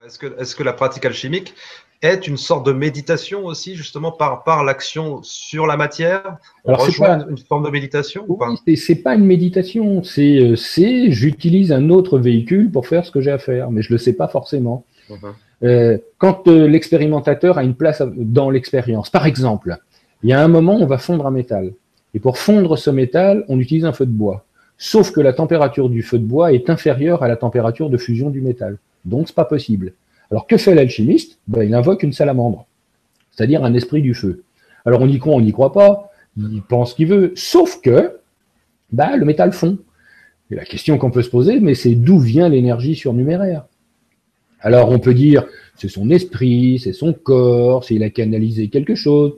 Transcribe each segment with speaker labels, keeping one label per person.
Speaker 1: Est-ce que la pratique alchimique est une sorte de méditation aussi, justement, par l'action sur la matière? On
Speaker 2: Alors, c'est
Speaker 1: rejoint
Speaker 2: pas,
Speaker 1: une forme de méditation ou
Speaker 2: oui,
Speaker 1: pas?
Speaker 2: c'est pas une méditation, j'utilise un autre véhicule pour faire ce que j'ai à faire, mais je le sais pas forcément.
Speaker 1: Mhm.
Speaker 2: Quand l'expérimentateur a une place dans l'expérience, par exemple, il y a un moment, on va fondre un métal. Et pour fondre ce métal, on utilise un feu de bois. Sauf que la température du feu de bois est inférieure à la température de fusion du métal. Donc, c'est pas possible. Alors, que fait l'alchimiste? Ben, il invoque une salamandre, c'est-à-dire un esprit du feu. Alors, on y croit, on n'y croit pas, il pense ce qu'il veut, sauf que ben, le métal fond. Et la question qu'on peut se poser, mais c'est d'où vient l'énergie surnuméraire? Alors on peut dire c'est son esprit, c'est son corps, c'est il a canalisé quelque chose.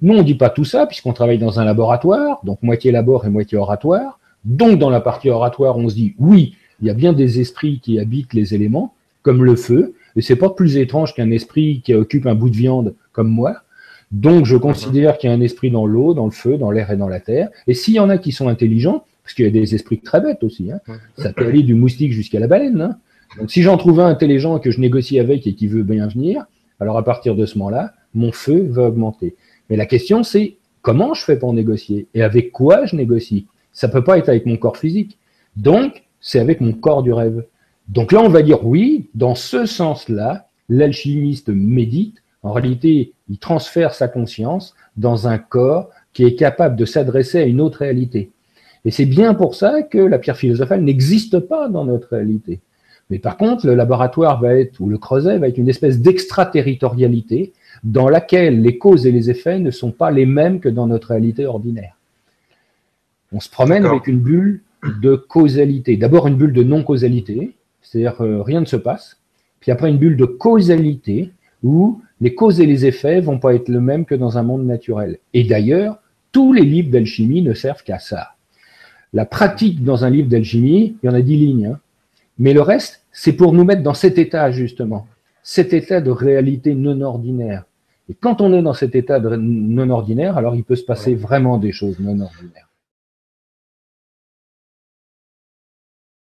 Speaker 2: Nous on ne dit pas tout ça puisqu'on travaille dans un laboratoire, donc moitié labor et moitié oratoire. Donc dans la partie oratoire on se dit oui, il y a bien des esprits qui habitent les éléments, comme le feu, et c'est pas plus étrange qu'un esprit qui occupe un bout de viande comme moi. Donc je
Speaker 1: Mhm.
Speaker 2: considère qu'il y a un esprit dans l'eau, dans le feu, dans l'air et dans la terre. Et s'il y en a qui sont intelligents, parce qu'il y a des esprits très bêtes aussi, hein, ça peut aller du moustique jusqu'à la baleine, hein. Donc si j'en trouve un intelligent que je négocie avec et qui veut bien venir, alors à partir de ce moment-là, mon feu va augmenter. Mais la question c'est comment je fais pour négocier et avec quoi je négocie. Ça peut pas être avec mon corps physique. Donc c'est avec mon corps du rêve. Donc là on va dire oui, dans ce sens-là, l'alchimiste médite. En réalité, il transfère sa conscience dans un corps qui est capable de s'adresser à une autre réalité. Et c'est bien pour ça que la pierre philosophale n'existe pas dans notre réalité. Mais par contre, le laboratoire va être, ou le creuset va être une espèce d'extraterritorialité dans laquelle les causes et les effets ne sont pas les mêmes que dans notre réalité ordinaire. On se promène avec
Speaker 1: D'accord.
Speaker 2: une bulle de causalité. D'abord une bulle de non-causalité, c'est-à-dire rien ne se passe. Puis après une bulle de causalité où les causes et les effets vont pas être les mêmes que dans un monde naturel. Et d'ailleurs, tous les livres d'alchimie ne servent qu'à ça. La pratique dans un livre d'alchimie, il y en a 10 lignes, hein, mais le reste, c'est pour nous mettre dans cet état, justement, cet état de réalité non ordinaire. Et quand on est dans cet état de non ordinaire, alors il peut se passer
Speaker 1: Ouais.
Speaker 2: vraiment des choses non ordinaires.